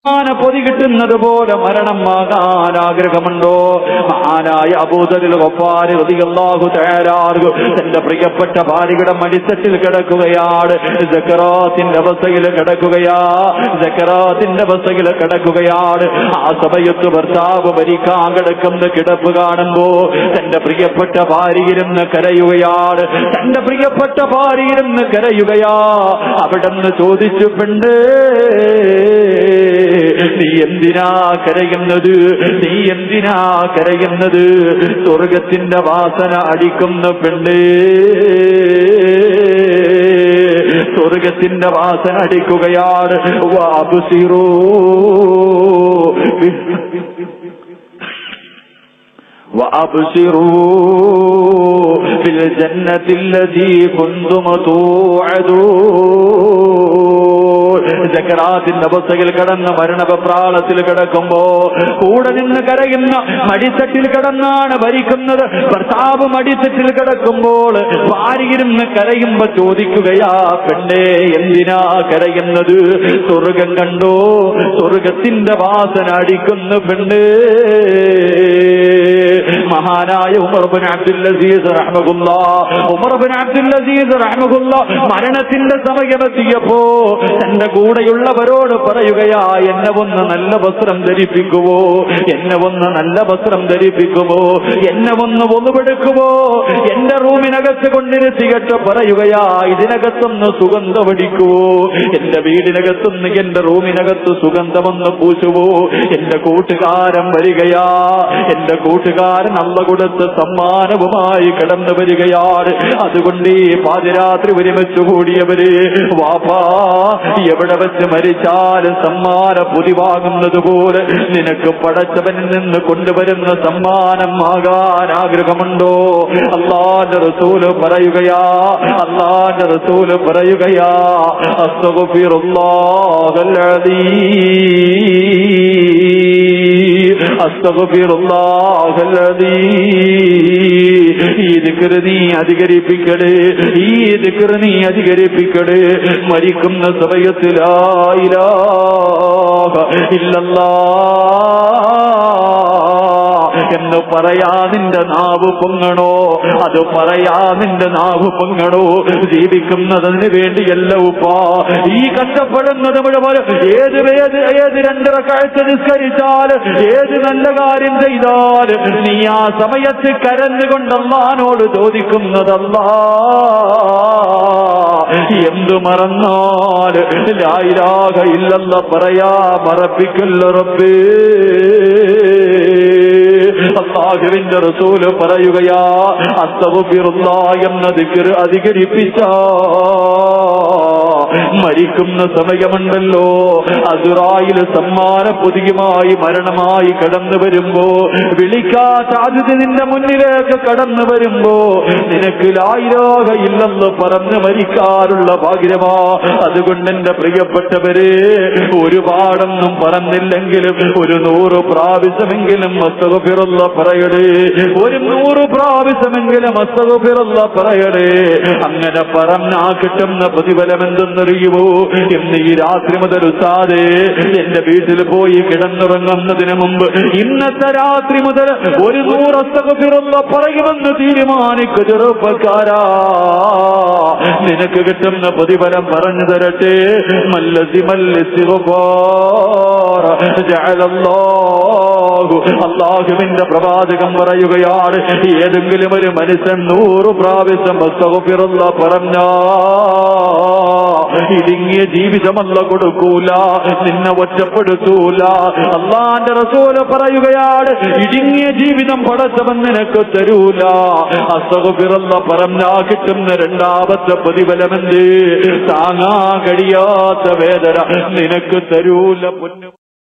പൊതി കിട്ടുന്നത് പോലെ മരണമാകാൻ ആഗ്രഹമുണ്ടോ? മഹാനായ അബൂദറിൽ ഗഫാരി റളിയല്ലാഹു തആല അൻഹു തന്റെ പ്രിയപ്പെട്ട ഭാര്യയുടെ മടിത്തട്ടിൽ കിടക്കുകയാണ്. സക്കറാത്തിന്റെ അവസ്ഥയിൽ കിടക്കുകയാണ്. ആ സമയത്ത് ഭർത്താവ് മരിക്കാൻ കിടക്കുന്ന കിടപ്പ് കാണുമ്പോ തന്റെ പ്രിയപ്പെട്ട ഭാര്യയിരുന്ന് കരയുകയാണ്. അവിടെന്ന് ചോദിച്ചു, പെണ്ണ്, നീ എന്തിനാ കരയുന്നത്? സ്വർഗത്തിന്റെ വാസന അടിക്കുന്ന പെണ്ണ്, സ്വർഗത്തിന്റെ വാസന അടിക്കുകയാണ്. വഅബ്സിറൂ ഫിൽ ജന്നത്തില്ലതീ കുന്തും തൂഅദൂൻ. സക്കറാത്തിന്റെ അവസ്ഥയിൽ കടന്ന് മരണപ്രാളത്തിൽ കിടക്കുമ്പോ കൂടെ നിന്ന് കരയുന്ന, മടിത്തട്ടിൽ കിടന്നാണ് ഭരിക്കുന്നത്. ഭർത്താവ് മടിത്തട്ടിൽ കിടക്കുമ്പോൾ ഭാര്യയിരുന്ന് കരയുമ്പോ ചോദിക്കുകയാ, പെണ്ണേ, എന്തിനാ കരയുന്നത്? സ്വർഗം കണ്ടോ? സ്വർഗത്തിന്റെ വാസന അടിക്കുന്നു പെണ്ണ്. മഹാനായ ഉമർ ബിൻ അബ്ദുൽ അസീസ് റഹ്മഹുല്ലാഹ് മരണത്തിന്റെ സമയമെത്തിയപ്പോ തന്റെ കൂടെയുള്ളവരോട് പറയുകയാ, എന്നെ ഒന്ന് നല്ല വസ്ത്രം ധരിപ്പിക്കുവോ? എന്നെ ഒന്ന് ഒന്നുപെടുക്കുവോ? എന്റെ റൂമിനകത്ത് കൊണ്ടിരുത്തിയിട്ട് പറയുകയാ, ഇതിനകത്തൊന്ന് സുഗന്ധമടിക്കുവോ? എന്റെ വീടിനകത്തൊന്ന്, എന്റെ റൂമിനകത്ത് സുഗന്ധമൊന്ന് പൂശുവോ? എന്റെ കൂട്ടുകാരൻ വരികയാ. എന്റെ കൂട്ടുകാരൻ അള്ള കൊടുത്ത സമ്മാനവുമായി കടന്നു വരികയാണ്. അതുകൊണ്ട് ഈ പാതിരാത്രി ഒരുമിച്ച് കൂടിയവര്, വാപ്പാ, എവിടെ വെച്ച് മരിച്ചാലും സമ്മാന പൊതിവാകുന്നത് പോലെ നിനക്ക് പടച്ചവനിൽ നിന്ന് കൊണ്ടുവരുന്ന സമ്മാനം ആകാൻ ആഗ്രഹമുണ്ടോ? അല്ലാഹുവിന്റെ റസൂല് പറയുകയാ, അസ്തഗ്ഫിറുല്ലാഹൽ അദീം. ഈ ദിക്ർ നീ അധികരിപ്പിക്കടേ. മരിക്കുന്ന സമയത്ത് ലാ ഇലാഹ ഇല്ലല്ലാഹ് എന്ന് പറയാ നിന്റെ നാവ് പൊങ്ങണോ? അത് പറയാ നിന്റെ നാവ് പൊങ്ങണോ? ജീവിക്കുന്നതിന് വേണ്ടിയല്ല ഉപ്പാ ഈ കഷ്ടപ്പെടുന്നത് മുഴുവൻ. ഏത് 2 റക്അത്ത് നിസ്കരിച്ചാൽ, ഏത് നല്ല കാര്യം ചെയ്താൽ നീ ആ സമയത്ത് കരഞ്ഞുകൊണ്ട് അല്ലാഹുവോട് ചോദിക്കുന്നതല്ലാ, എന്തു മറന്നാൽ ലാ ഇലാഹ ഇല്ലല്ലാഹ് പറയാ മറപ്പിക്കല്ല റബ്ബേ. അല്ലാഹുവിന്റെ റസൂല് പറയുകയാ, അസ്തഗ്ഫിറുല്ലാഹ് എന്ന ദിക്ർ അധികരിപ്പിച്ചാ മരിക്കുന്ന സമയമുണ്ടല്ലോ, അസ്റായിൽ സമ്മാന പൊതിയുമായി മരണമായി കടന്നു വരുമ്പോ, വിളിക്കാത്ത അതിഥി നിന്റെ മുന്നിലേക്ക് കടന്നു വരുമ്പോ നിനക്ക് ലാ ഇലാഹ ഇല്ലല്ലാഹ് പറഞ്ഞ് മരിക്കാനുള്ള ഭാഗ്യമാ. അതുകൊണ്ട് എന്റെ പ്രിയപ്പെട്ടവരെ, ഒരുപാടൊന്നും പറഞ്ഞില്ലെങ്കിലും ഒരു 100 പ്രാവശ്യമെങ്കിലും അസ്തഗ്ഫിറുല്ലാഹ് പറയടേ. ഒരു 100 പ്രാവശ്യമെങ്കിലും അസ്തഗ്ഫിറുല്ലാഹ് പറയടേ. അങ്ങനെ പറഞ്ഞാ കിട്ടുന്ന പ്രതിഫലം എന്തെന്നറിയുമോ? ഇന്ന് ഈ രാത്രി മുതൽ ഉസ്താദേ, എന്റെ വീട്ടിൽ പോയി കിടന്നുറങ്ങുന്നതിന് മുമ്പ് ഇന്നത്തെ രാത്രി മുതൽ ഒരു 100 അസ്തഗ്ഫിറുല്ലാഹ് പറയുമെന്ന് തീരുമാനിക്കു ചെറുപ്പക്കാരാ. നിനക്ക് കിട്ടുന്ന പ്രതിഫലം പറഞ്ഞു തരട്ടെ. അല്ലാഹുവിന്റെ പ്രവാചകം പറയുകയാണ്, ഏതെങ്കിലും ഒരു മനുഷ്യൻ 100 പ്രാവശ്യം അസ്തഗ്ഫിറുല്ലാഹ് പറഞ്ഞാ ഇടുങ്ങിയ ജീവിതമല്ല കൊടുക്കൂല, നിന്നെ ഒറ്റപ്പെടുത്തൂല. അല്ലാഹുവിന്റെ റസൂല് പറയുകയാണ്, ഇടുങ്ങിയ ജീവിതം പടച്ചവൻ നിനക്ക് തരൂല. അസ്തഗ്ഫിറുല്ലാഹ് പറഞ്ഞാ കിട്ടുന്ന 2ാമത്തെ പ്രതിഫലമെന്ത്? താങ്ങാൻ കഴിയാത്ത വേദന നിനക്ക് തരൂല.